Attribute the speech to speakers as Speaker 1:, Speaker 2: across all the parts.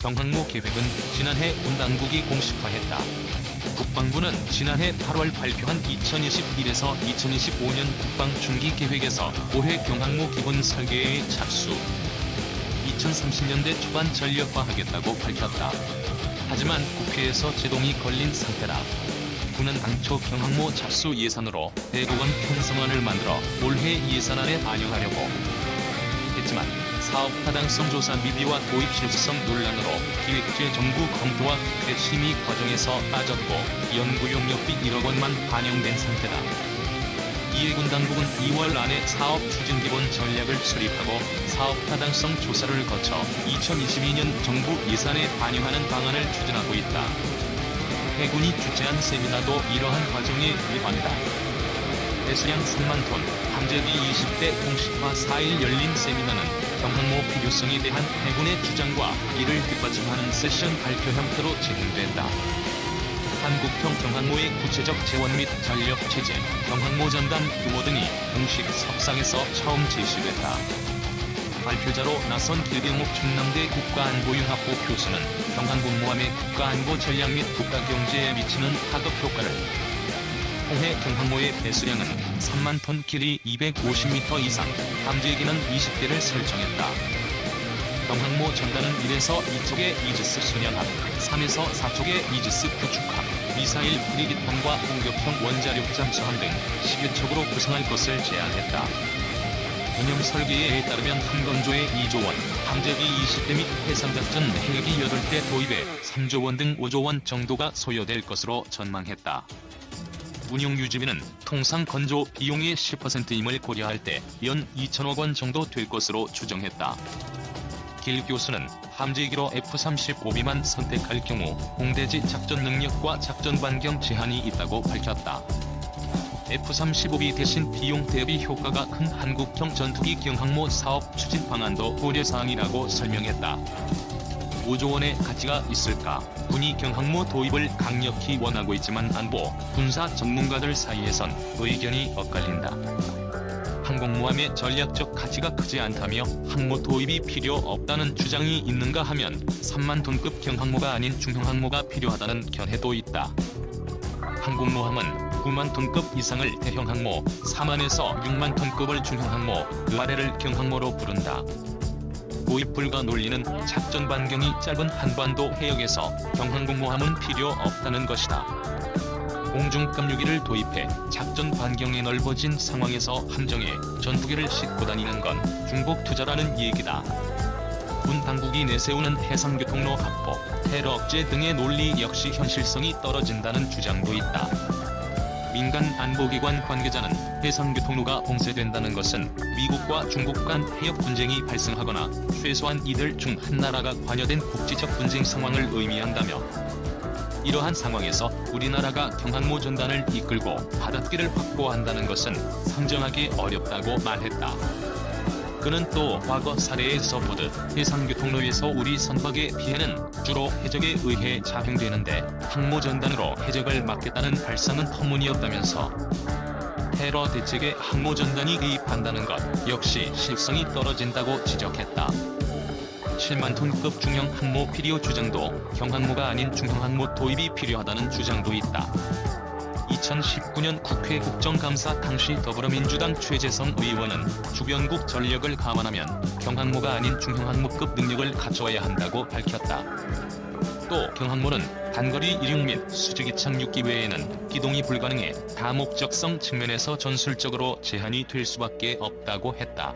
Speaker 1: 경항모 계획은 지난해 군 당국이 공식화했다. 국방부는 지난해 8월 발표한 2021에서 2025년 국방 중기 계획에서 올해 경항모 기본 설계에 착수, 2030년대 초반 전력화하겠다고 밝혔다. 하지만 국회에서 제동이 걸린 상태다. 군은 당초 경항모 착수 예산으로 대구원 편성안을 만들어 올해 예산안에 반영하려고 했지만 사업 타당성 조사 미비와 도입 실효성 논란으로 기획재 정부 검토와 국회 심의 과정에서 빠졌고 연구 용역비 1억 원만 반영된 상태다. 이에 군 당국은 2월 안에 사업 추진 기본 전략을 수립하고 사업 타당성 조사를 거쳐 2022년 정부 예산에 반영하는 방안을 추진하고 있다. 해군이 주최한 세미나도 이러한 과정의 일환이다. 배수량 3만 톤, 함재기 20대 공식화 4일 열린 세미나는 경항모 필요성에 대한 해군의 주장과 이를 뒷받침하는 세션 발표 형태로 진행된다. 한국형 경항모의 구체적 재원 및 전력 체제, 경항모 전단 규모 등이 공식 석상에서 처음 제시됐다. 발표자로 나선 길경옥 충남대 국가안보융합부 교수는 경항공모함의 국가안보 전략 및 국가경제에 미치는 파급 효과를 올해 경항모의 배수량은 3만 톤, 길이 250m 이상, 함재기는 20대를 설정했다. 경항모 전단은 1에서 2척의 이지스 순양함, 3에서 4척의 이지스 구축함, 미사일 프리기탄과 공격형 원자력 잠수함 등 11척으로 구성할 것을 제안했다. 운영 설계에 따르면 한 건조에 2조 원, 함재기 20대 및 해상작전 헬기 8대 도입에 3조 원 등 5조 원 정도가 소요될 것으로 전망했다. 운용 유지비는 통상 건조 비용의 10%임을 고려할 때 연 2천억 원 정도 될 것으로 추정했다. 길 교수는 함재기로 F-35B만 선택할 경우 공대지 작전 능력과 작전 반경 제한이 있다고 밝혔다. F-35B 대신 비용 대비 효과가 큰 한국형 전투기 경항모 사업 추진 방안도 고려사항이라고 설명했다. 5조 원의 가치가 있을까? 군이 경항모 도입을 강력히 원하고 있지만 안보, 군사 전문가들 사이에선 의견이 엇갈린다. 항공모함의 전략적 가치가 크지 않다며 항모 도입이 필요 없다는 주장이 있는가 하면 3만 톤급 경항모가 아닌 중형항모가 필요하다는 견해도 있다. 항공모함은 9만 톤급 이상을 대형항모, 4만에서 6만 톤급을 중형항모, 그 아래를 경항모로 부른다. 도입 불가 논리는 작전 반경이 짧은 한반도 해역에서 경항공모함은 필요 없다는 것이다. 공중급유기를 도입해 작전 반경이 넓어진 상황에서 함정에 전투기를 싣고 다니는 건 중복 투자라는 얘기다. 군 당국이 내세우는 해상교통로 확보, 테러 억제 등의 논리 역시 현실성이 떨어진다는 주장도 있다. 민간 안보기관 관계자는 해상교통로가 봉쇄된다는 것은 미국과 중국 간 해역 분쟁이 발생하거나 최소한 이들 중 한 나라가 관여된 국지적 분쟁 상황을 의미한다며 이러한 상황에서 우리나라가 경항모 전단을 이끌고 바닷길을 확보한다는 것은 상정하기 어렵다고 말했다. 그는 또 과거 사례에서 보듯 해상교통로에서 우리 선박의 피해는 주로 해적에 의해 자행되는데 항모 전단으로 해적을 막겠다는 발상은 터무니없다면서 테러 대책에 항모 전단이 개입한다는 것 역시 실성이 떨어진다고 지적했다. 7만 톤급 중형 항모 필요 주장도 경항모가 아닌 중형항모 도입이 필요하다는 주장도 있다. 2019년 국회 국정감사 당시 더불어민주당 최재성 의원은 주변국 전력을 감안하면 경항모가 아닌 중형항모급 능력을 갖춰야 한다고 밝혔다. 또 경항모는 단거리 이륙 및 수직이 착륙기 외에는 기동이 불가능해 다목적성 측면에서 전술적으로 제한이 될 수밖에 없다고 했다.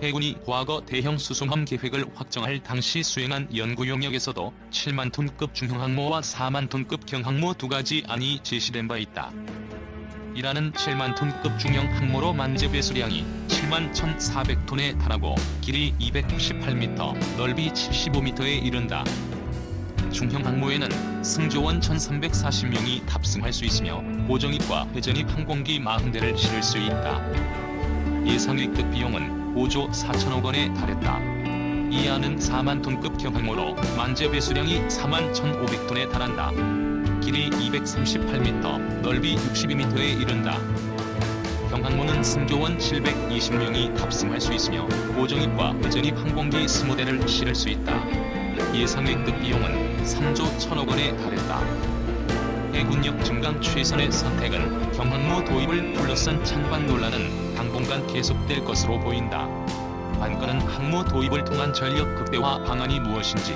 Speaker 1: 해군이 과거 대형 수송함 계획을 확정할 당시 수행한 연구 용역에서도 7만 톤급 중형항모와 4만 톤급 경항모 두 가지 안이 제시된 바 있다. 이라는 7만 톤급 중형 항모로 만재 배수량이 7만 1,400톤에 달하고 길이 298m, 넓이 75m에 이른다. 중형 항모에는 승조원 1,340명이 탑승할 수 있으며 고정입과 회전입 항공기 40대를 실을 수 있다. 예상 획득 비용은 5조 4천억 원에 달했다. 이 안은 4만 톤급 경항모로 만재 배수량이 4만 1,500톤에 달한다. 길이 238m, 넓이 62m에 이른다. 경항모는 승조원 720명이 탑승할 수 있으며 고정입과 회전입 항공기 20대를 실을 수 있다. 예상 획득 비용은 3조 1천억 원에 달했다. 해군력 증강 최선의 선택은 경항모 도입을 둘러싼 찬반 논란은 당분간 계속될 것으로 보인다. 관건은 항모 도입을 통한 전력 극대화 방안이 무엇인지,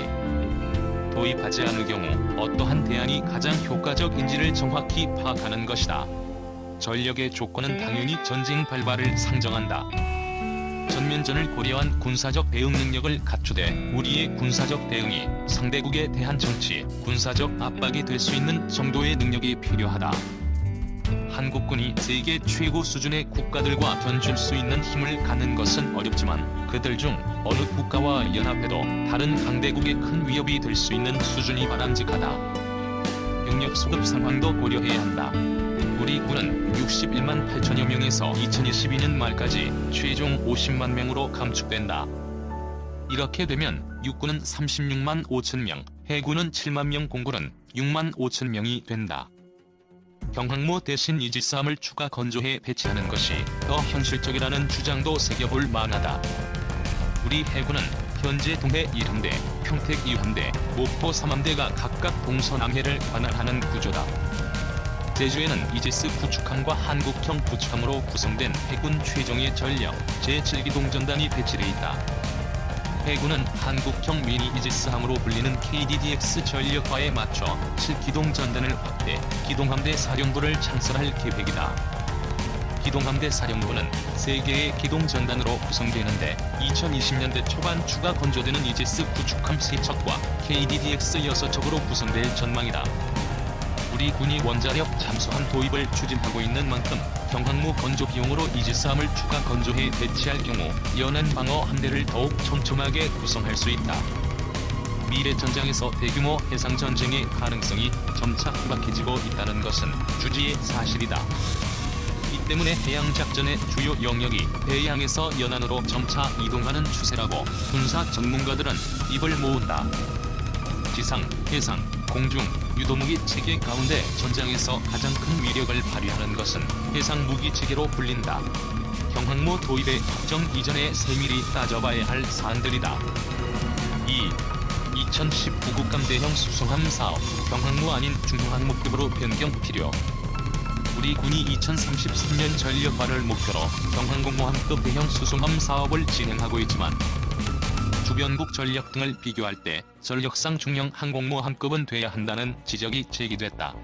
Speaker 1: 도입하지 않을 경우 어떠한 대안이 가장 효과적인지를 정확히 파악하는 것이다. 전력의 조건은 당연히 전쟁 발발을 상정한다. 전면전을 고려한 군사적 대응 능력을 갖추되 우리의 군사적 대응이 상대국에 대한 정치, 군사적 압박이 될 수 있는 정도의 능력이 필요하다. 한국군이 세계 최고 수준의 국가들과 견줄 수 있는 힘을 갖는 것은 어렵지만 그들 중 어느 국가와 연합해도 다른 강대국에 큰 위협이 될 수 있는 수준이 바람직하다. 병력 수급 상황도 고려해야 한다. 우리 군은 61만 8천여 명에서 2022년 말까지 최종 50만 명으로 감축된다. 이렇게 되면 육군은 36만 5천 명, 해군은 7만 명, 공군은 6만 5천 명이 된다. 경항모 대신 이지스함을 추가 건조해 배치하는 것이 더 현실적이라는 주장도 새겨볼 만하다. 우리 해군은 현재 동해 1함대, 평택 2함대, 목포 3함대가 각각 동서남해를 관할하는 구조다. 제주에는 이지스 구축함과 한국형 구축함으로 구성된 해군 최종의 전력 제7기동 전단이 배치돼 있다. 해군은 한국형 미니 이지스함으로 불리는 KDDX 전력화에 맞춰 7기동 전단을 확대, 기동함대 사령부를 창설할 계획이다. 기동함대 사령부는 3개의 기동 전단으로 구성되는데 2020년대 초반 추가 건조되는 이지스 구축함 3척과 KDDX 6척으로 구성될 전망이다. 우리 군이 원자력 잠수함 도입을 추진하고 있는 만큼 경항모 건조 비용으로 이지스함을 추가 건조해 배치할 경우 연안 방어 함대를 더욱 촘촘하게 구성할 수 있다. 미래 전장에서 대규모 해상 전쟁의 가능성이 점차 희박해지고 있다는 것은 주지의 사실이다. 이 때문에 해양 작전의 주요 영역이 대양에서 연안으로 점차 이동하는 추세라고 군사 전문가들은 입을 모은다. 지상, 해상, 공중, 유도무기 체계 가운데 전장에서 가장 큰 위력을 발휘하는 것은 해상무기 체계로 불린다. 경항모 도입의 확정 이전에 세밀히 따져봐야 할 사안들이다. 2019 국감대형 수송함 사업, 경항모 아닌 중형항모급으로 변경 필요. 우리 군이 2033년 전력화를 목표로 경항공모함급 대형 수송함 사업을 진행하고 있지만 주변국 전력 등을 비교할 때 전력상 중형 항공모함급은 돼야 한다는 지적이 제기됐다.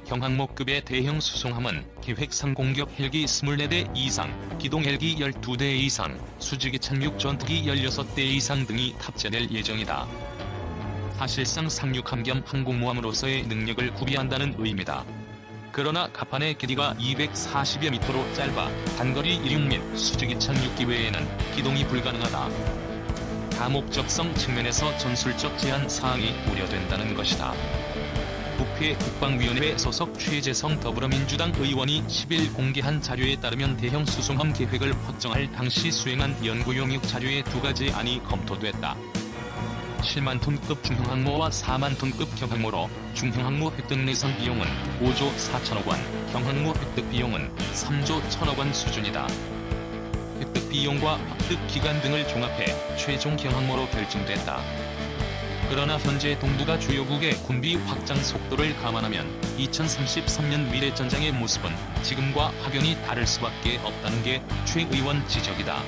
Speaker 1: 경항모급의 대형 수송함은 계획상 공격 헬기 24대 이상, 기동 헬기 12대 이상, 수직의 착륙 전투기 16대 이상 등이 탑재될 예정이다. 사실상 상륙함 겸 항공모함으로서의 능력을 구비한다는 의미다. 그러나 갑판의 길이가 240여 미터로 짧아 단거리 이륙 및 수직의 착륙기 외에는 기동이 불가능하다. 다목적성 측면에서 전술적 제한 사항이 우려된다는 것이다. 국회 국방위원회 소속 최재성 더불어민주당 의원이 10일 공개한 자료에 따르면 대형 수송함 계획을 확정할 당시 수행한 연구 용역 자료의 2가지 안이 검토됐다. 7만 톤급 중형항모와 4만 톤급 경항모로 중형항모 획득 예상 비용은 5조 4천억 원, 경항모 획득 비용은 3조 1천억 원 수준이다. 획득 비용과 획득 기간 등을 종합해 최종 경항모로 결정됐다. 그러나 현재 동북아 주요국의 군비 확장 속도를 감안하면 2033년 미래 전장의 모습은 지금과 확연히 다를 수밖에 없다는 게 최 의원 지적이다.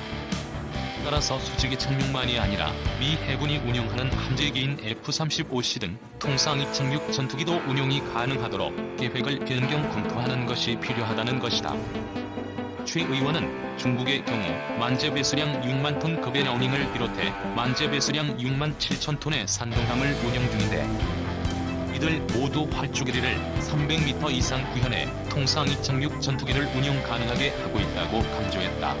Speaker 1: 따라서 수직의 착륙만이 아니라 미 해군이 운용하는 함재기인 F-35C 등 통상 입착륙 전투기도 운용이 가능하도록 계획을 변경 검토하는 것이 필요하다는 것이다. 최 의원은 중국의 경우 만재 배수량 6만 톤급의 러닝을 비롯해 만재 배수량 6만 7천 톤의 산동함을 운영 중인데 이들 모두 활주 길이를 300m 이상 구현해 통상 입착륙 전투기를 운용 가능하게 하고 있다고 강조했다.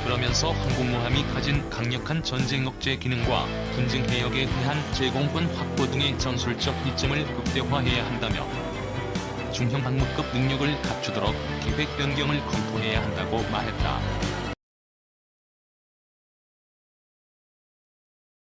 Speaker 1: 그러면서 항공모함이 가진 강력한 전쟁 억제 기능과 분쟁 해역에 대한 제공권 확보 등의 전술적 이점을 극대화해야 한다며 중형 항모급 능력을 갖추도록 계획 변경을 검토해야 한다고 말했다.